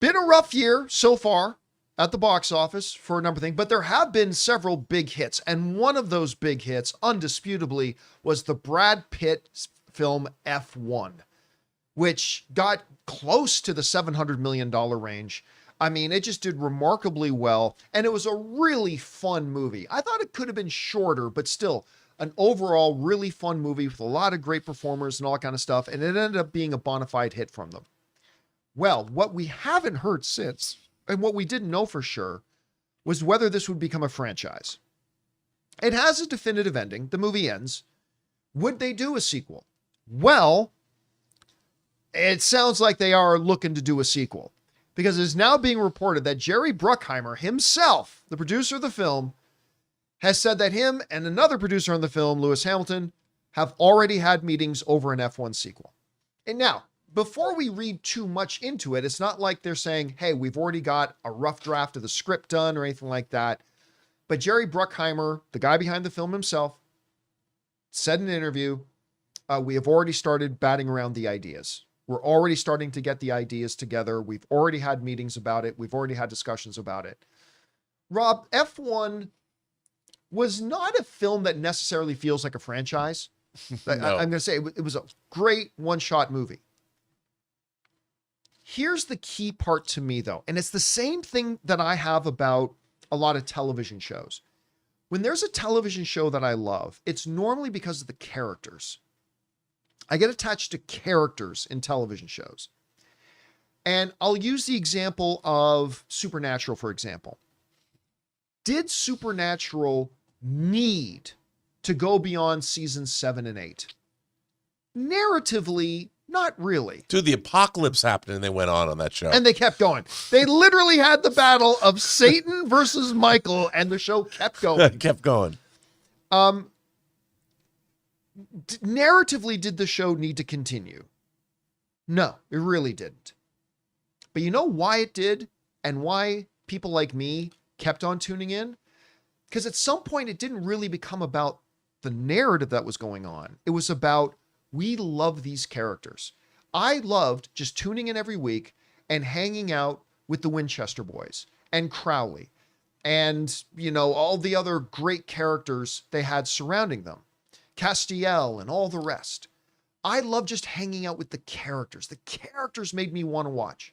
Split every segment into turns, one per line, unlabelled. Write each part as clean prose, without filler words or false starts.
Been a rough year so far at the box office for a number of things, but there have been several big hits. And one of those big hits, undisputably, was the Brad Pitt film F1, which got close to the $700 million range. I mean, it just did remarkably well. And it was a really fun movie. I thought it could have been shorter, but still an overall really fun movie with a lot of great performers and all that kind of stuff. And it ended up being a bona fide hit from them. Well, what we haven't heard since, and what we didn't know for sure, was whether this would become a franchise. It has a definitive ending. The movie ends. Would they do a sequel? Well, it sounds like they are looking to do a sequel, because it is now being reported that Jerry Bruckheimer himself, the producer of the film, has said that him and another producer on the film, Lewis Hamilton, have already had meetings over an F1 sequel. And now, before we read too much into it, it's not like they're saying, hey, we've already got a rough draft of the script done or anything like that. But Jerry Bruckheimer, the guy behind the film himself, said in an interview, we have already started batting around the ideas. We're already starting to get the ideas together. We've already had meetings about it. We've already had discussions about it. Rob, F1 was not a film that necessarily feels like a franchise. No. I'm going to say it was a great one-shot movie. Here's the key part to me, though, and it's the same thing that I have about a lot of television shows. When there's a television show that I love, it's normally because of the characters. I get attached to characters in television shows. And I'll use the example of Supernatural, for example. Did Supernatural need to go beyond seasons 7 and 8? Narratively, not really.
Dude, the apocalypse happened and they went on that show.
And they kept going. They literally had the battle of Satan versus Michael, and the show kept going.
It kept going.
Narratively, did the show need to continue? No, it really didn't. But you know why it did, and why people like me kept on tuning in? Because at some point, it didn't really become about the narrative that was going on. It was about, we love these characters. I loved just tuning in every week and hanging out with the Winchester boys and Crowley and, you know, all the other great characters they had surrounding them, Castiel and all the rest. I love just hanging out with the characters. The characters made me want to watch.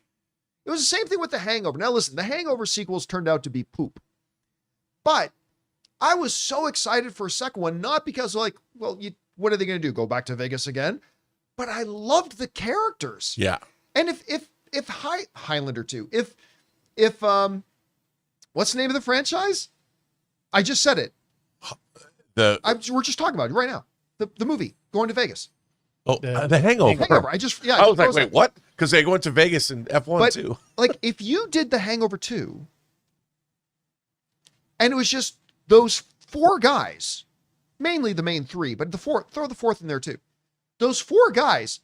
It was the same thing with The Hangover. Now listen, The Hangover sequels turned out to be poop. But I was so excited for a second one, not because like, well, what are they going to do? Go back to Vegas again? But I loved the characters.
Yeah.
And if Highlander 2, if what's the name of the franchise? I just said it. We're just talking about it right now. The movie, Going to Vegas.
Oh, The Hangover.
Hangover.
I was like, wait, what? Because they go into Vegas in F1 too.
Like, if you did The Hangover 2, and it was just those four guys, mainly the main three, but throw the fourth in there too. Those four guys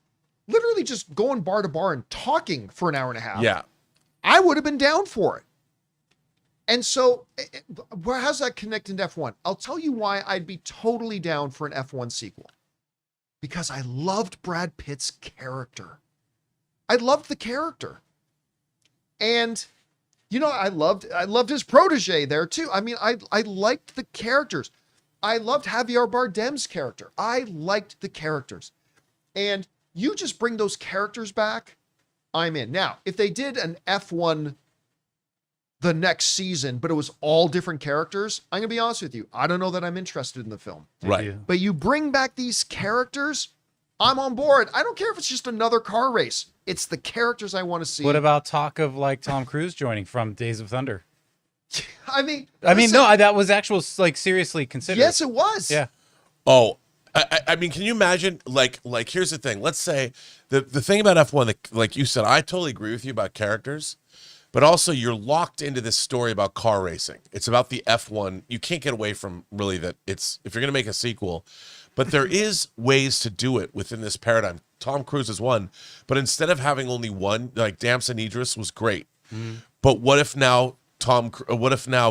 literally just going bar to bar and talking for an hour and a half.
Yeah.
I would have been down for it. And so, how's that connected to F1? I'll tell you why I'd be totally down for an F1 sequel. Because I loved Brad Pitt's character. I loved the character. And, you know, I loved his protege there too. I mean, I liked the characters. I loved Javier Bardem's character. I liked the characters. And you just bring those characters back, I'm in. Now, if they did an F1 the next season, but it was all different characters, I'm going to be honest with you, I don't know that I'm interested in the film.
Right.
But you bring back these characters, I'm on board. I don't care if it's just another car race. It's the characters I want to see.
What about talk of like Tom Cruise joining from Days of Thunder?
I mean,
no, that was like seriously considered.
Yes, it was.
Yeah.
Oh, I mean, can you imagine? Like, here's the thing. Let's say the thing about F1, like you said, I totally agree with you about characters, but also you're locked into this story about car racing. It's about the F1. You can't get away from really that. It's if you're going to make a sequel, but there is ways to do it within this paradigm. Tom Cruise is one, but instead of having only one, like Damson Idris was great. But what if now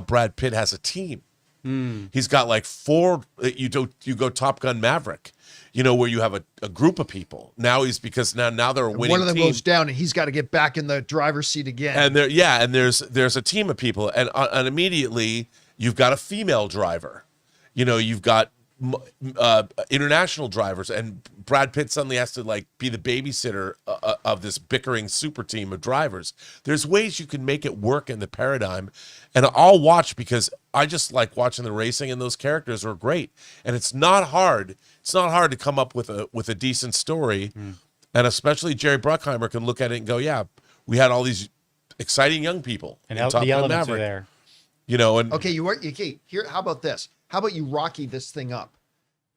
Brad Pitt has a team? He's got like 4. You go Top Gun Maverick, where you have a group of people. Now because now they're a winning
One of them
team.
goes down, and he's got to get back in the driver's seat again.
And there's a team of people, and immediately you've got a female driver. You've got international drivers, and Brad Pitt suddenly has to like be the babysitter of this bickering super team of drivers. There's ways you can make it work in the paradigm, and I'll watch because I just like watching the racing, and those characters are great. And it's not hard. It's not hard to come up with a decent story, and especially Jerry Bruckheimer can look at it and go, yeah, we had all these exciting young people,
And
in Top
the
Gun
elements are
Maverick.
there.
And
Okay, here. How about this? How about you Rocky this thing up?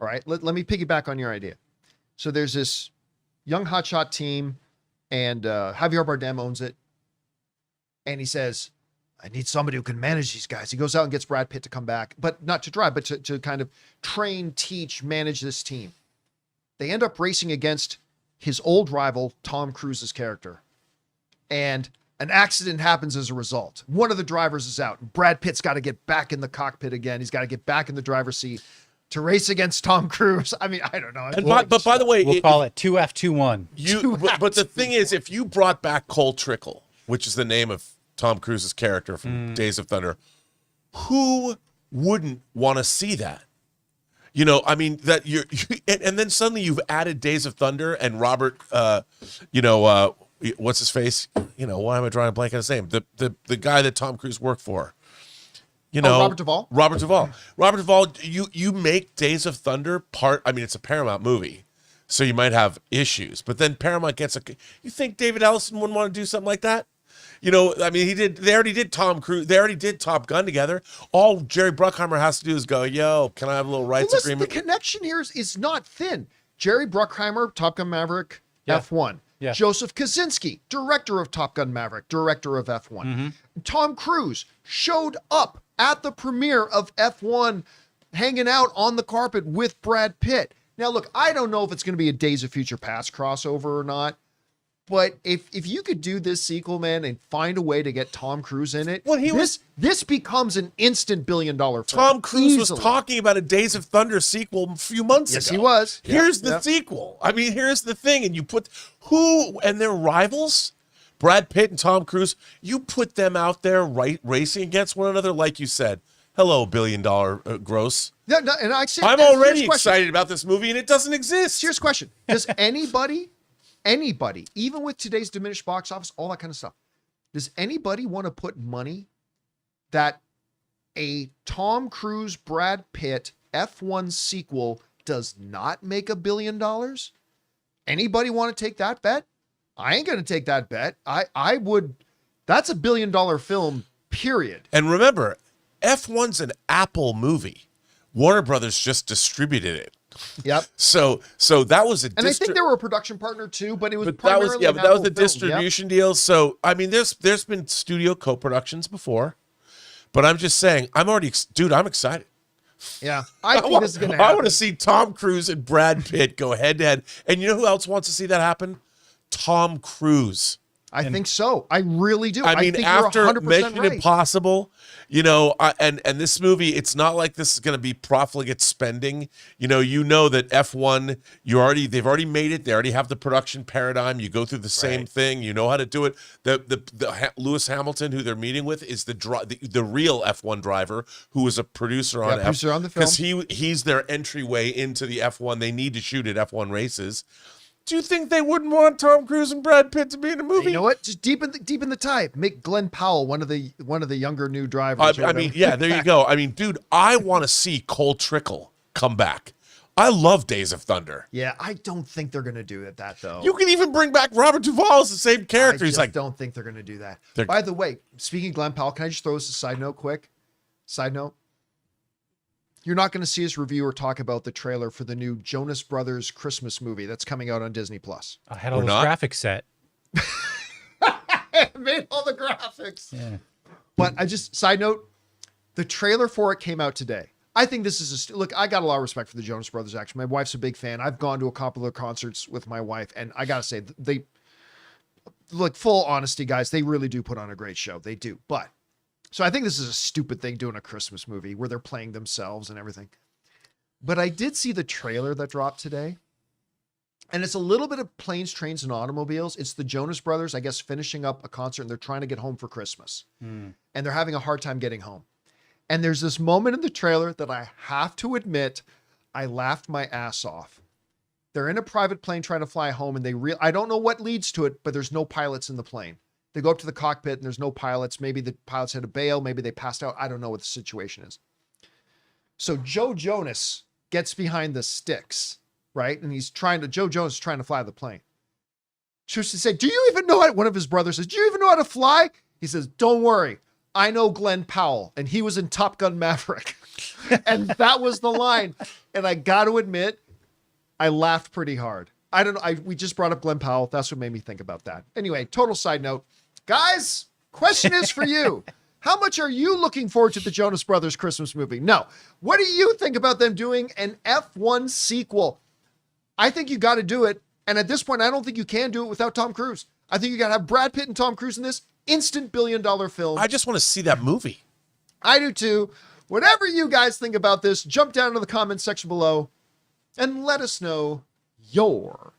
All right, let me piggyback on your idea. So there's this young hotshot team, and Javier Bardem owns it. And he says, I need somebody who can manage these guys. He goes out and gets Brad Pitt to come back, but not to drive, but to kind of train, teach, manage this team. They end up racing against his old rival, Tom Cruise's character. And an accident happens as a result. One of the drivers is out. Brad Pitt's got to get back in the cockpit again. He's got to get back in the driver's seat to race against Tom Cruise. I mean, I don't know.
And but by the way,
We'll call it 2F21.
But the thing is, if you brought back Cole Trickle, which is the name of Tom Cruise's character from Days of Thunder, who wouldn't want to see that? I mean, that and then suddenly you've added Days of Thunder and Robert, what's his face? Why am I drawing a blank on his name? The guy that Tom Cruise worked for.
Robert Duvall?
Robert Duvall, you make Days of Thunder it's a Paramount movie, so you might have issues. But then Paramount gets you think David Ellison wouldn't want to do something like that? They already did Tom Cruise. They already did Top Gun together. All Jerry Bruckheimer has to do is go, yo, can I have a little rights agreement?
The connection here is not thin. Jerry Bruckheimer, Top Gun Maverick,
Yeah.
F1.
Yeah.
Joseph Kosinski, director of Top Gun Maverick, director of F1. Tom Cruise showed up at the premiere of F1, hanging out on the carpet with Brad Pitt. Now, look, I don't know if it's going to be a Days of Future Past crossover or not, but if you could do this sequel, man, and find a way to get Tom Cruise in it,
Well,
this becomes an instant billion-dollar film.
Tom Cruise was
Easily.
talking about a Days of Thunder sequel a few months ago.
Yes, he was.
Here's the
Yep.
sequel. I mean, here's the thing. And you put and their rivals, Brad Pitt and Tom Cruise, you put them out there racing against one another, like you said. Hello, billion-dollar gross.
No, and I say,
I'm
here's
already
the question.
excited about this movie, and it doesn't exist.
Here's the question. Does anybody, even with today's diminished box office, all that kind of stuff, does anybody want to put money that a Tom Cruise, Brad Pitt F1 sequel does not make $1 billion? Anybody want to take that bet? I ain't going to take that bet. I would. That's $1 billion film, period.
And remember, F1's an Apple movie. Warner Brothers just distributed it.
Yep.
So that was a
And I think they were a production partner too, but it was
but that was
primarily an
but that was
Apple
the
film. Yep.
distribution deal. So I mean, there's been studio co-productions before, but I'm just saying, I'm excited.
Yeah, I think this is going to happen.
I want to see Tom Cruise and Brad Pitt go head to head. And you know who else wants to see that happen? Tom Cruise.
I think so. I really do.
I mean,
think
after
you're 100%
Mission
right.
Impossible, and this movie, it's not like this is going to be profligate spending. You know that F1, they've already made it. They already have the production paradigm. You go through the same thing. You know how to do it. The Lewis Hamilton, who they're meeting with, is the real F1 driver who was a producer on
producer on the film.
because he's their entryway into the F1. They need to shoot at F1 races. Do you think they wouldn't want Tom Cruise and Brad Pitt to be in a movie?
You know what? Just deepen the type. Make Glenn Powell one of the younger new drivers.
I mean, yeah, there you go. I mean, dude, I want to see Cole Trickle come back. I love Days of Thunder.
Yeah, I don't think they're going to do that though.
You can even bring back Robert Duvall as the same character.
I
He's
just
like,
don't think they're going to do that.
They're-
By the way, speaking of Glenn Powell, can I just throw this a side note quick? Side note. You're not going to see us review or talk about the trailer for the new Jonas Brothers Christmas movie that's coming out on Disney Plus.
I had all
We're
those
not?
graphics set.
Made all the graphics.
Yeah.
But side note, the trailer for it came out today. I think this is look, I got a lot of respect for the Jonas Brothers, actually. My wife's a big fan. I've gone to a couple of concerts with my wife, and I got to say, full honesty, guys, they really do put on a great show. They do. But So I think this is a stupid thing doing a Christmas movie where they're playing themselves and everything. But I did see the trailer that dropped today. And it's a little bit of planes, trains, and automobiles. It's the Jonas Brothers, I guess, finishing up a concert, and they're trying to get home for Christmas. And they're having a hard time getting home. And there's this moment in the trailer that I have to admit, I laughed my ass off. They're in a private plane trying to fly home, and I don't know what leads to it, but there's no pilots in the plane. They go up to the cockpit, and there's no pilots. Maybe the pilots had to bail. Maybe they passed out. I don't know what the situation is. So Joe Jonas gets behind the sticks, right? And Joe Jonas is trying to fly the plane. Tristan said, do you even know how, one of his brothers says, do you even know how to fly? He says, don't worry. I know Glenn Powell, and he was in Top Gun Maverick. And that was the line. And I got to admit, I laughed pretty hard. I don't know. We just brought up Glenn Powell. That's what made me think about that. Anyway, total side note. Guys, question is for you. How much are you looking forward to the Jonas Brothers Christmas movie? No. What do you think about them doing an F1 sequel? I think you got to do it. And at this point, I don't think you can do it without Tom Cruise. I think you got to have Brad Pitt and Tom Cruise in this instant billion-dollar film.
I just want to see that movie.
I do too. Whatever you guys think about this, jump down to the comments section below and let us know your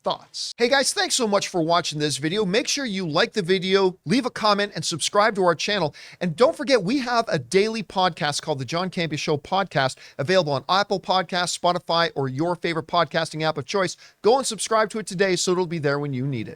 thoughts. Hey guys, thanks so much for watching this video. Make sure you like the video, leave a comment, and subscribe to our channel. And don't forget, we have a daily podcast called the John Campea Show podcast, available on Apple Podcasts, Spotify, or your favorite podcasting app of choice. Go and subscribe to it today so it'll be there when you need it.